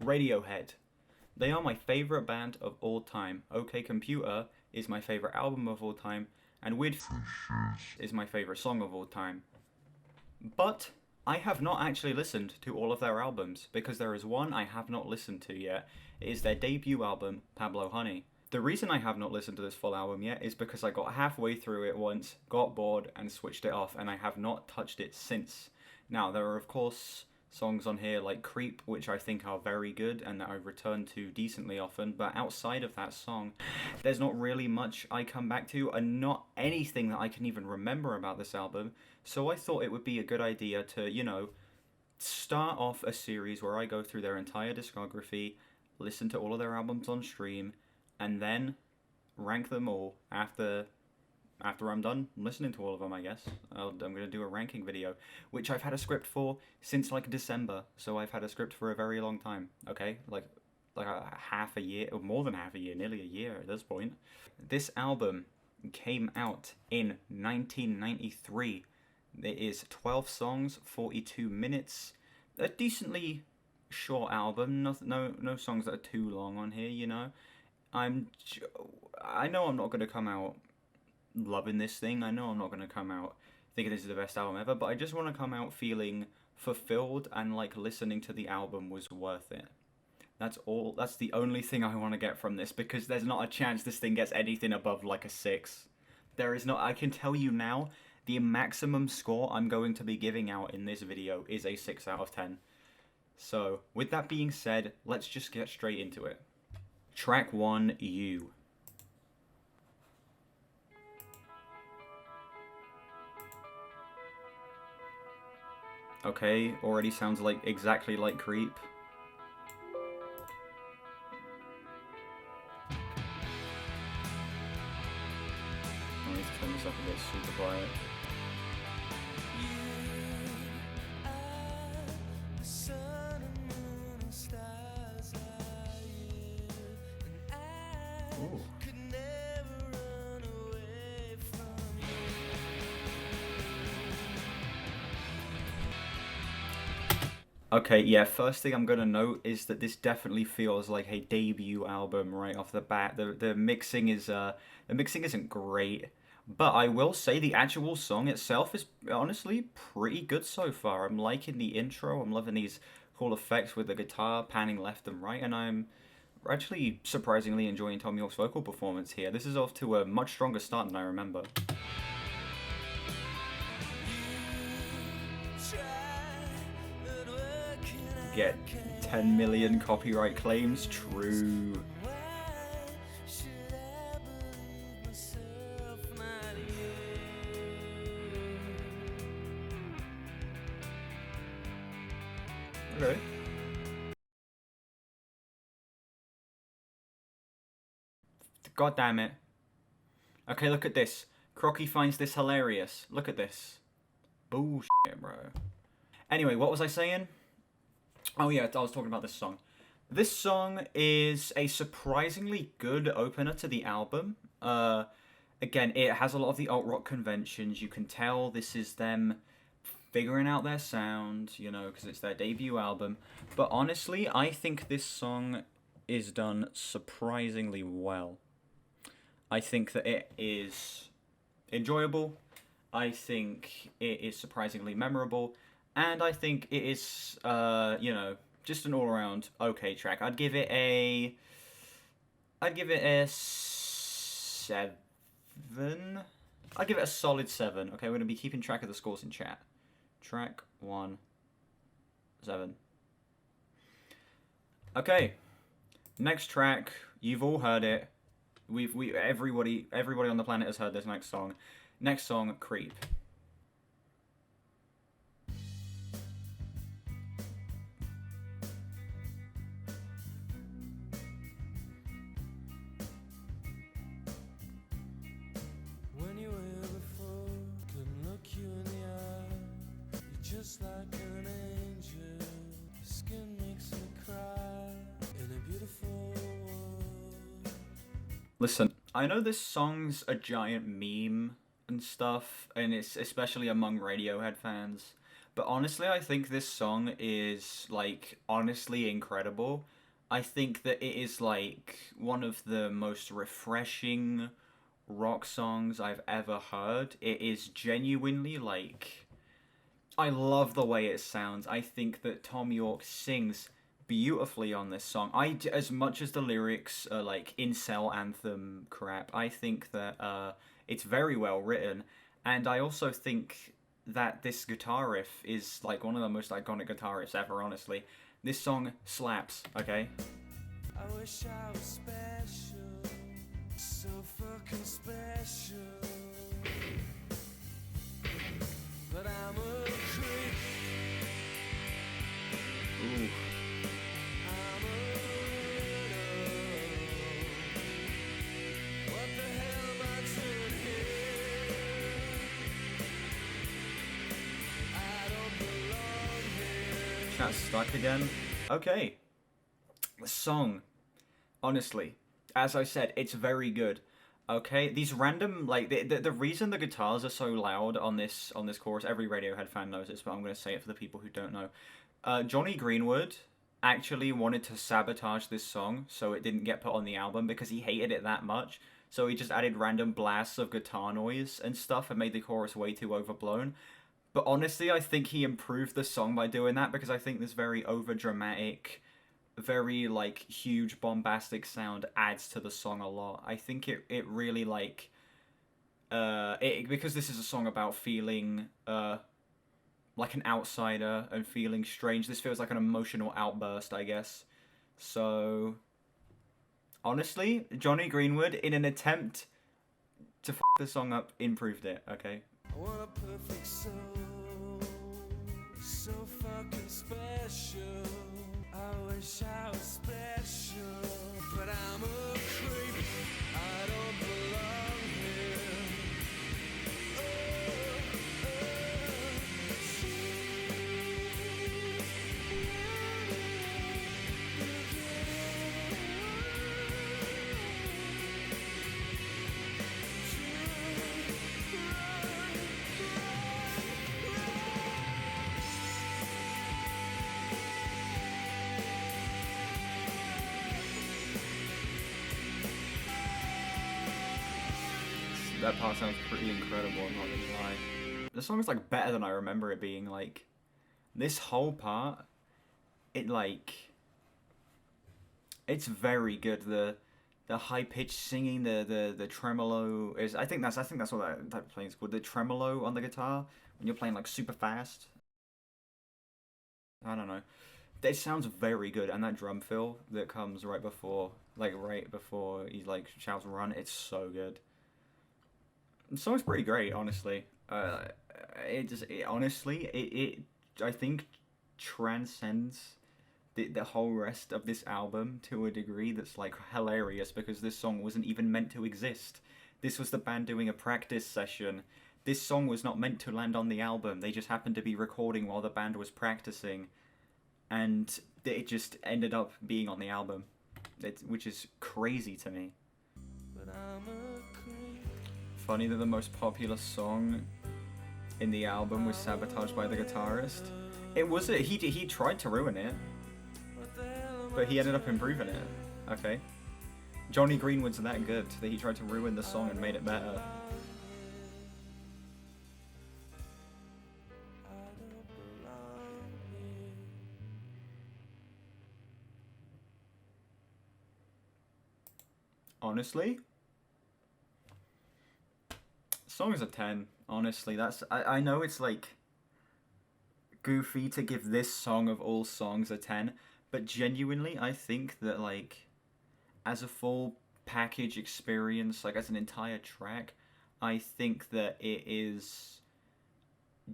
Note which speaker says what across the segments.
Speaker 1: Radiohead. They are my favorite band of all time. OK Computer is my favorite album of all time, and Weird is my favorite song of all time. But I have not actually listened to all of their albums because there is one I have not listened to yet. It is their debut album, Pablo Honey. The reason I have not listened to this full album yet is because I got halfway through it once, got bored, and switched it off, and I have not touched it since. Now, there are, of course, songs on here like Creep, which I think are very good and that I return to decently often, but outside of that song, there's not really much I come back to, and not anything that I can even remember about this album. So I thought it would be a good idea to, start off a series where I go through their entire discography, listen to all of their albums on stream, and then rank them all after I'm done listening to all of them. I guess I'm gonna do a ranking video, which I've had a script for since like December. So I've had a script for a very long time. Okay, like a half a year, or more than half a year, nearly a year at this point. This album came out in 1993. It is 12 songs, 42 minutes. A decently short album. No songs that are too long on here. I'm I know I'm not gonna come out loving this thing. I know I'm not gonna come out thinking this is the best album ever, but I just want to come out feeling fulfilled and like listening to the album was worth it. That's all. That's the only thing I want to get from this because there's not a chance this thing gets anything above like a 6. There is not. I can tell you now, the maximum score I'm going to be giving out in this video is a 6 out of 10. So, with that being said, let's just get straight into it. Track 1, You. Okay, already sounds like exactly like Creep. I need to turn this up a bit super quiet. Ooh. Okay, yeah, first thing I'm gonna note is that this definitely feels like a debut album right off the bat. The mixing isn't great, but I will say the actual song itself is honestly pretty good so far. I'm liking the intro, I'm loving these cool effects with the guitar panning left and right, and I'm actually surprisingly enjoying Tom York's vocal performance here. This is off to a much stronger start than I remember. Get 10 million copyright claims? True. Okay. God damn it. Okay, look at this. Crocky finds this hilarious. Look at this. Bullshit, bro. Anyway, what was I saying? Oh yeah, I was talking about this song. This song is a surprisingly good opener to the album. Again, it has a lot of the alt rock conventions. You can tell this is them figuring out their sound, because it's their debut album. But honestly, I think this song is done surprisingly well. I think that it is enjoyable. I think it is surprisingly memorable. And I think it is, just an all-around okay track. I'd give it a 7. I'd give it a solid 7. Okay, we're going to be keeping track of the scores in chat. Track 1, 7. Okay, next track. You've all heard it. Everybody on the planet has heard this next song. Next song, Creep. Just like an angel, your skin makes me cry in a beautiful world. Listen, I know this song's a giant meme and stuff, and it's especially among Radiohead fans, But honestly, I think this song is like honestly incredible. I think that it is like one of the most refreshing rock songs I've ever heard. It is genuinely like I love the way it sounds. I think that Tom York sings beautifully on this song. As much as the lyrics are like incel anthem crap, I think that it's very well written, and I also think that this guitar riff is like one of the most iconic guitar riffs ever. Honestly, this song slaps. Okay. I wish I was special, so fucking special. But I'm a creep. Ooh. I'm a widow. What the hell am I doing here? I don't belong here. Chat's stuck again. Okay. The song, honestly, as I said, it's very good. Okay, these random like the reason the guitars are so loud on this chorus, every Radiohead fan knows this, but I'm gonna say it for the people who don't know. Johnny Greenwood actually wanted to sabotage this song so it didn't get put on the album because he hated it that much. So he just added random blasts of guitar noise and stuff and made the chorus way too overblown. But honestly, I think he improved the song by doing that because I think this very overdramatic, very like huge bombastic sound adds to the song a lot. I think it really like because this is a song about feeling like an outsider and feeling strange. This feels like an emotional outburst, I guess. So honestly, Johnny Greenwood, in an attempt to f the song up, improved it. Okay. I want a perfect soul, so fucking special. I wish I was special, but I'm a creep. I don't belong here. That part sounds pretty incredible, I'm not gonna lie. The song is like better than I remember it being. Like this whole part, it like it's very good. The high pitched singing, the tremolo is. I think that's what that type of playing is called. The tremolo on the guitar when you're playing like super fast. I don't know. It sounds very good, and that drum fill that comes right before he like shouts "run," it's so good. The song's pretty great, honestly. Honestly, it I think transcends the whole rest of this album to a degree that's like hilarious because this song wasn't even meant to exist. This was the band doing a practice session. This song was not meant to land on the album. They just happened to be recording while the band was practicing, and it just ended up being on the album, which is crazy to me. Funny that the most popular song in the album was sabotaged by the guitarist. It was he tried to ruin it, but he ended up improving it. Okay. Johnny Greenwood's that good that he tried to ruin the song and made it better. Honestly, song is a 10. Honestly, I know it's like goofy to give this song of all songs a 10, but genuinely I think that like as a full package experience, like as an entire track, I think that it is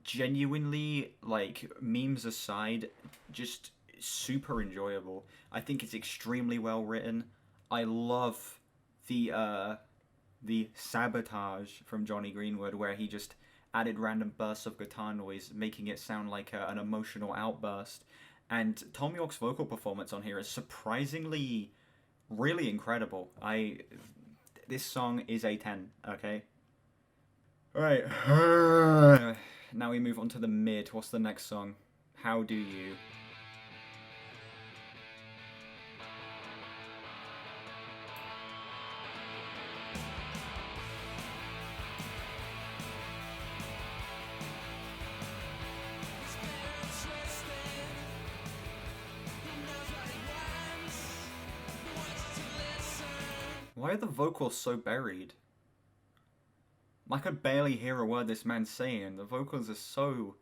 Speaker 1: genuinely, like memes aside, just super enjoyable. I think it's extremely well written. I love the sabotage from Johnny Greenwood where he just added random bursts of guitar noise, making it sound like an emotional outburst. And Tom York's vocal performance on here is surprisingly really incredible. This song is a 10, okay? Alright. Now we move on to the mid. What's the next song? How Do You? Why are the vocals so buried? I could barely hear a word this man's saying. The vocals are so,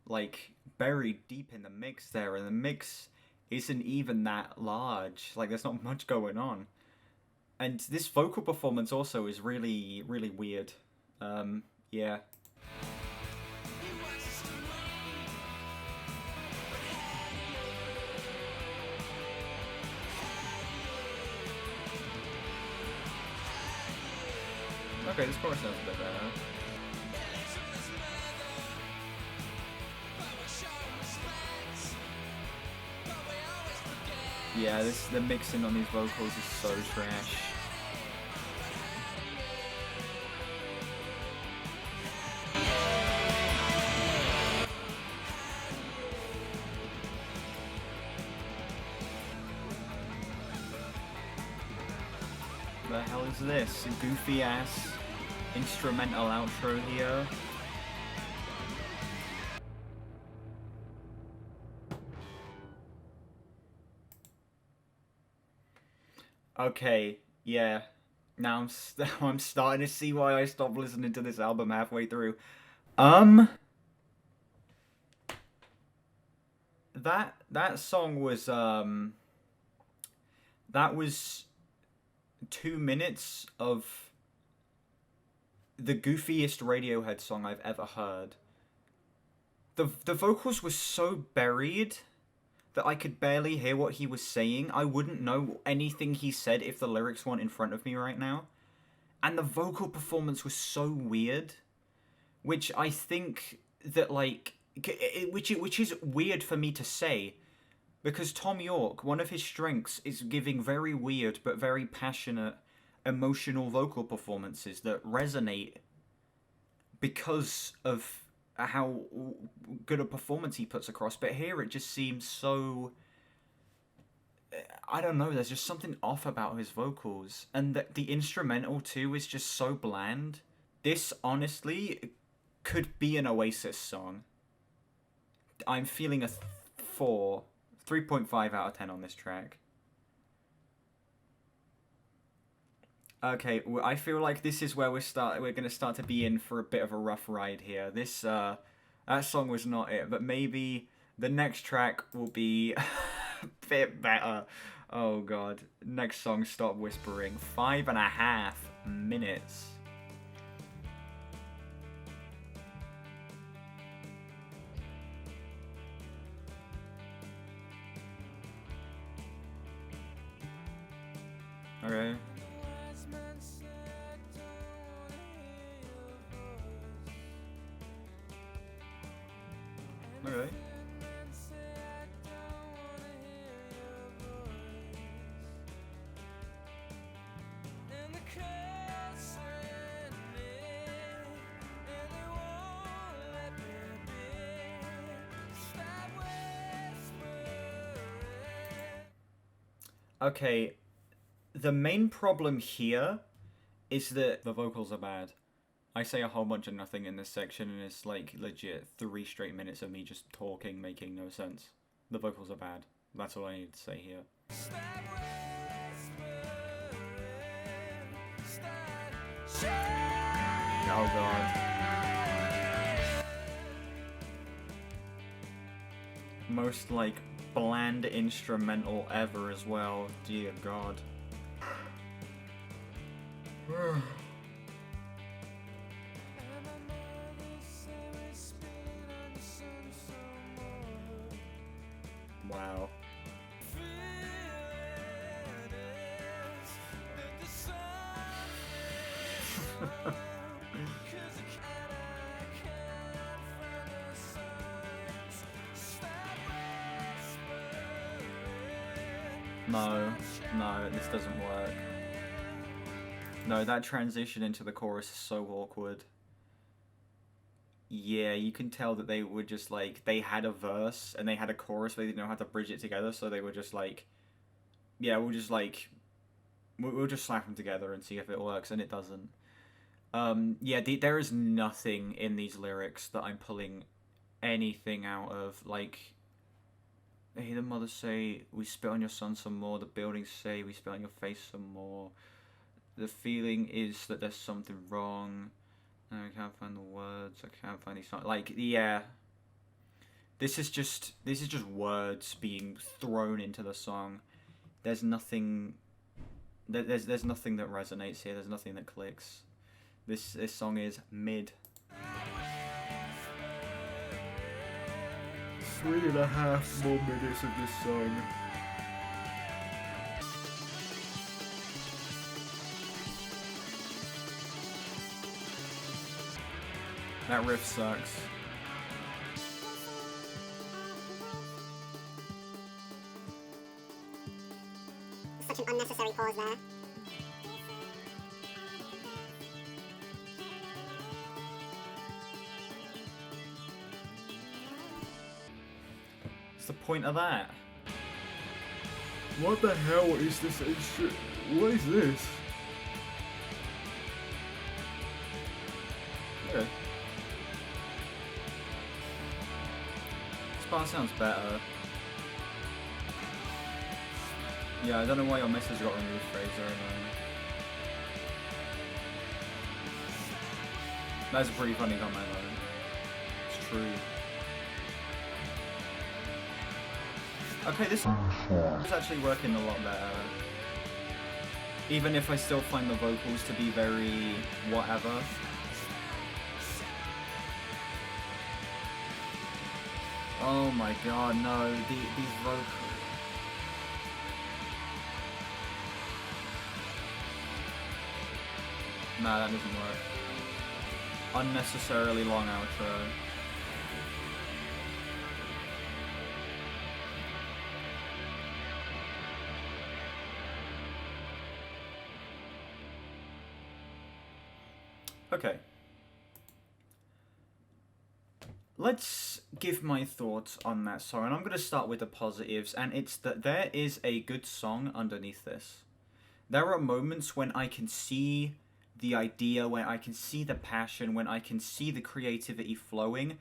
Speaker 1: like, buried deep in the mix there, and the mix isn't even that large. Like, there's not much going on. And this vocal performance also is really, really weird. Yeah. Okay, this chorus sounds a bit better. Yeah, the mixing on these vocals is so trash. The hell is this? A goofy ass instrumental outro here. Okay, yeah. Now I'm starting to see why I stopped listening to this album halfway through. That song was that was 2 minutes of the goofiest Radiohead song I've ever heard. The vocals were so buried that I could barely hear what he was saying. I wouldn't know anything he said if the lyrics weren't in front of me right now. And the vocal performance was so weird, which I think that, like, which is weird for me to say, because Tom York, one of his strengths is giving very weird but very passionate, emotional vocal performances that resonate because of how good a performance he puts across. But here it just seems so, I don't know, there's just something off about his vocals. And the instrumental too is just so bland. This honestly could be an Oasis song. I'm feeling a 3.5 out of 10 on this track. Okay, I feel like this is where we're gonna start to be in for a bit of a rough ride here. This that song was not it, but maybe the next track will be a bit better. Oh god. Next song, Stop Whispering. 5.5 minutes. Okay. Okay. Okay, the main problem here is that the vocals are bad. I say a whole bunch of nothing in this section, and it's like legit 3 straight minutes of me just talking, making no sense. The vocals are bad. That's all I need to say here. Oh god. Most, like, bland instrumental ever as well. Dear god. Wow. No, this doesn't work. No, that transition into the chorus is so awkward. yeah, you can tell that they were just like they had a verse and they had a chorus, but they didn't know how to bridge it together, so they were just like, yeah, we'll just slap them together and see if it works, and it doesn't. Yeah, there is nothing in these lyrics that I'm pulling anything out of. Like, I hear the mother say, "We spit on your son some more." The buildings say, "We spit on your face some more." The feeling is that there's something wrong. I can't find the words. I can't find these songs. Like, yeah, this is just words being thrown into the song. There's nothing. There's nothing that resonates here. There's nothing that clicks. This song is mid. 3.5 more minutes of this song. That riff sucks.
Speaker 2: Such an unnecessary pause there.
Speaker 1: What's the point of that? What the hell is this? What is this? Yeah. This part sounds better. Yeah, I don't know why your message got removed, Fraser. That's a pretty funny comment, though. It's true. Okay, this is actually working a lot better. Even if I still find the vocals to be very whatever. Oh my god, no, these vocals. Nah, that doesn't work. Unnecessarily long outro. Okay. Let's give my thoughts on that song, and I'm going to start with the positives, and it's that there is a good song underneath this. There are moments when I can see the idea, when I can see the passion, when I can see the creativity flowing,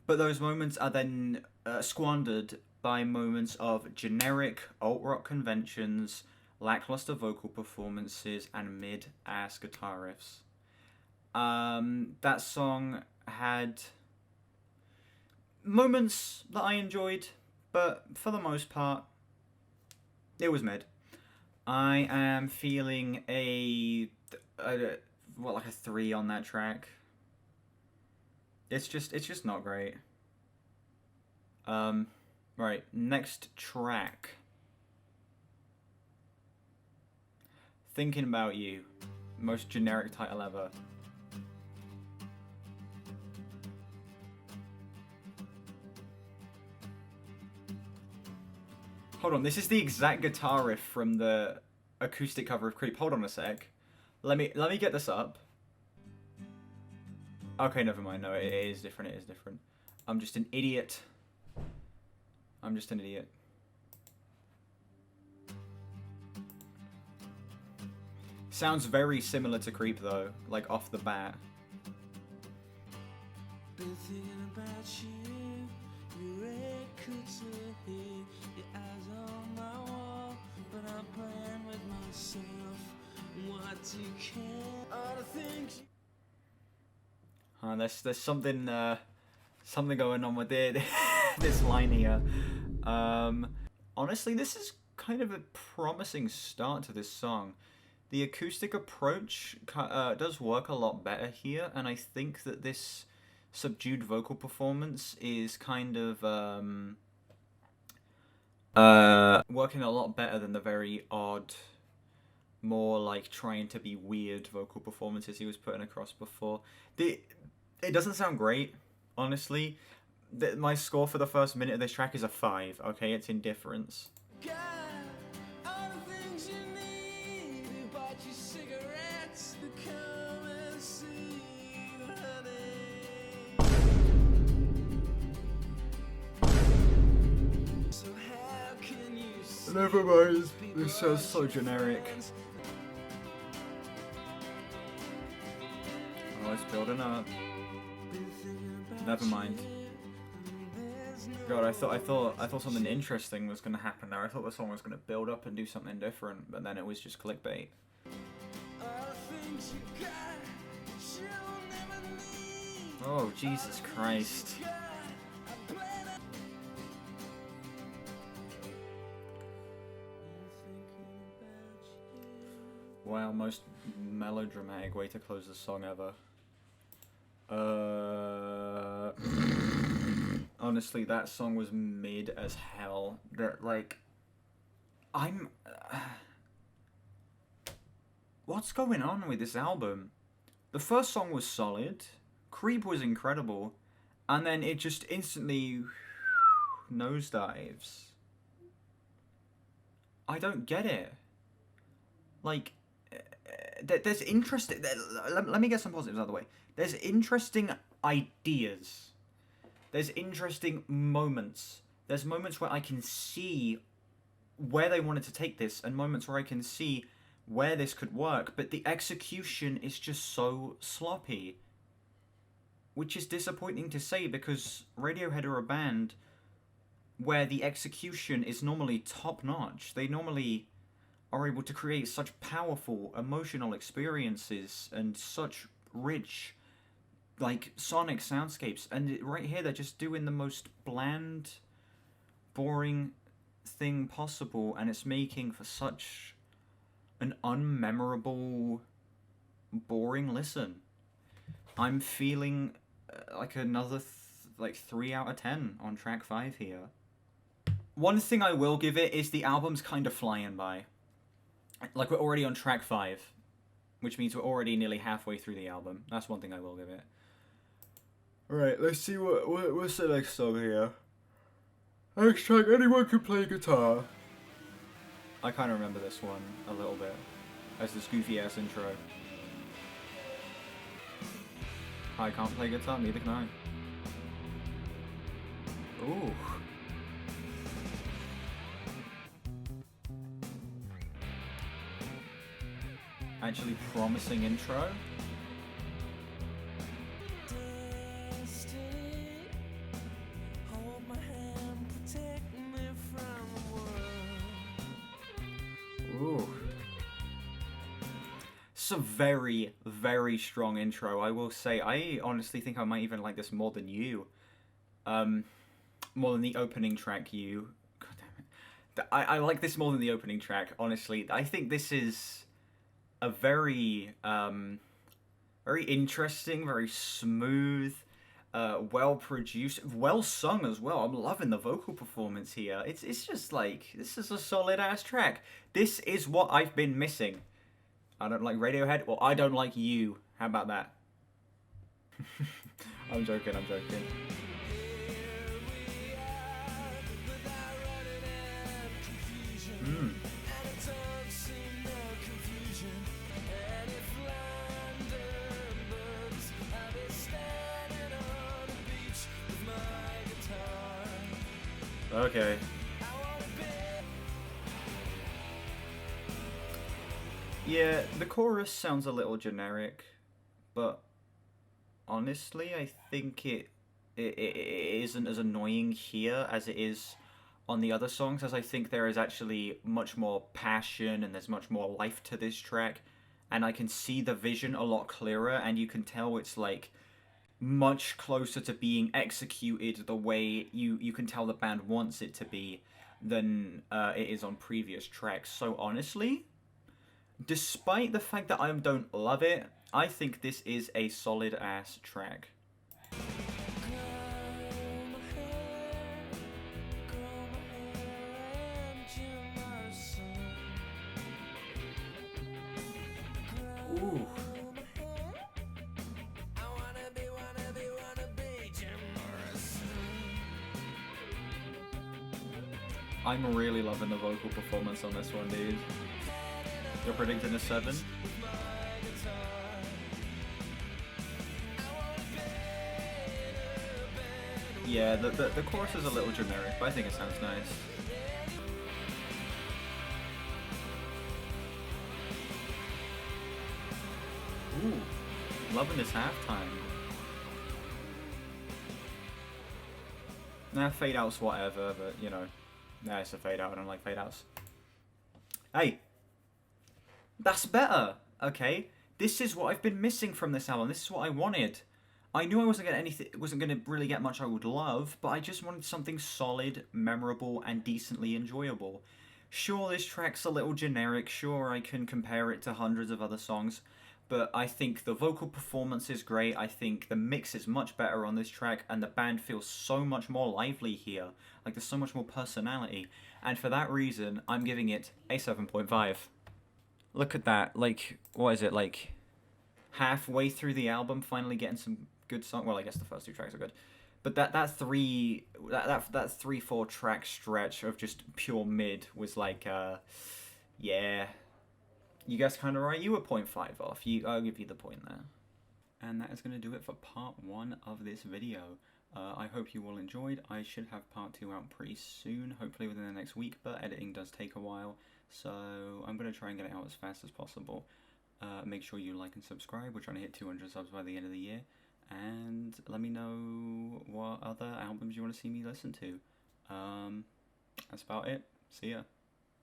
Speaker 1: but those moments are then squandered by moments of generic alt-rock conventions, lackluster vocal performances, and mid-ass guitar riffs. That song had moments that I enjoyed, but for the most part, it was mid. I am feeling like a 3 on that track. It's just not great. Right, next track. Thinking About You. Most generic title ever. Hold on, this is the exact guitar riff from the acoustic cover of Creep. Hold on a sec. Let me get this up. Okay, never mind. No, it is different. It is different. I'm just an idiot. I'm just an idiot. Sounds very similar to Creep though, like off the bat. Been thinking about you, your red coats are here, your eyes on my wall, but I'm playing with myself. What do you care? All the things. There's something going on with it. This line here. Honestly, this is kind of a promising start to this song. The acoustic approach does work a lot better here, and I think that this subdued vocal performance is kind of working a lot better than the very odd, more like trying to be weird vocal performances he was putting across before. It doesn't sound great, honestly. My score for the first minute of this track is a 5, okay? It's indifference. Never mind. This sounds so generic. Oh, it's building up. Never mind. God, I thought something interesting was gonna happen there. I thought the song was gonna build up and do something different, but then it was just clickbait. Oh, Jesus Christ. Wow, most melodramatic way to close the song ever. Honestly, that song was mid as hell. That, like, what's going on with this album? The first song was solid, Creep was incredible, and then it just instantly nosedives. I don't get it. Like, there's interesting. Let me get some positives out of the way. There's interesting ideas. There's interesting moments. There's moments where I can see where they wanted to take this, and moments where I can see where this could work, but the execution is just so sloppy. Which is disappointing to say, because Radiohead are a band where the execution is normally top-notch. They normally are able to create such powerful emotional experiences and such rich, like, sonic soundscapes, and right here they're just doing the most bland, boring thing possible, and it's making for such an unmemorable, boring listen. I'm feeling like another 3 out of 10 on track 5 here. One thing I will give it is the album's kind of flying by. Like, we're already on track 5, which means we're already nearly halfway through the album. That's one thing I will give it. Right, let's see what's the next song here. Next track, anyone can play guitar. I kind of remember this one a little bit, as this goofy-ass intro. I can't play guitar, neither can I. Ooh. Actually promising intro. Ooh. It's a very, very strong intro, I will say. I honestly think I might even like this more than you. More than the opening track, you. God damn it. I like this more than the opening track, honestly. I think this is a very, very interesting, very smooth, well produced, well sung as well. I'm loving the vocal performance here. It's just like, this is a solid ass track. This is what I've been missing. I don't like Radiohead, well, I don't like you. How about that? I'm joking. Okay. Yeah, the chorus sounds a little generic, but honestly, I think it isn't as annoying here as it is on the other songs, as I think there is actually much more passion and there's much more life to this track, and I can see the vision a lot clearer, and you can tell it's like much closer to being executed the way you can tell the band wants it to be than it is on previous tracks. So honestly, despite the fact that I don't love it, I think this is a solid ass track. Ooh. I'm really loving the vocal performance on this one, dude. You're predicting a 7? Yeah, the chorus is a little generic, but I think it sounds nice. Ooh, loving this halftime. Nah, fade outs, whatever, but you know, nah, it's a fade out. I don't like fade outs. Hey, that's better. Okay, this is what I've been missing from this album. This is what I wanted. I knew I wasn't gonna anything. Wasn't gonna really get much I would love, but I just wanted something solid, memorable, and decently enjoyable. Sure, this track's a little generic. Sure, I can compare it to hundreds of other songs, but I think the vocal performance is great. I think the mix is much better on this track, and the band feels so much more lively here. Like there's so much more personality, and for that reason, I'm giving it a 7.5. Look at that. Like, what is it? Like, halfway through the album, finally getting some good song. Well, I guess the first two tracks are good, but that 3-4 track stretch of just pure mid was like, yeah, you guys kind of right. You were 0.5 off. I'll give you the point there. And that is going to do it for part 1 of this video. I hope you all enjoyed. I should have part 2 out pretty soon, hopefully within the next week, but editing does take a while, so I'm going to try and get it out as fast as possible. Make sure you like and subscribe. We're trying to hit 200 subs by the end of the year. And let me know what other albums you want to see me listen to. That's about it. See ya.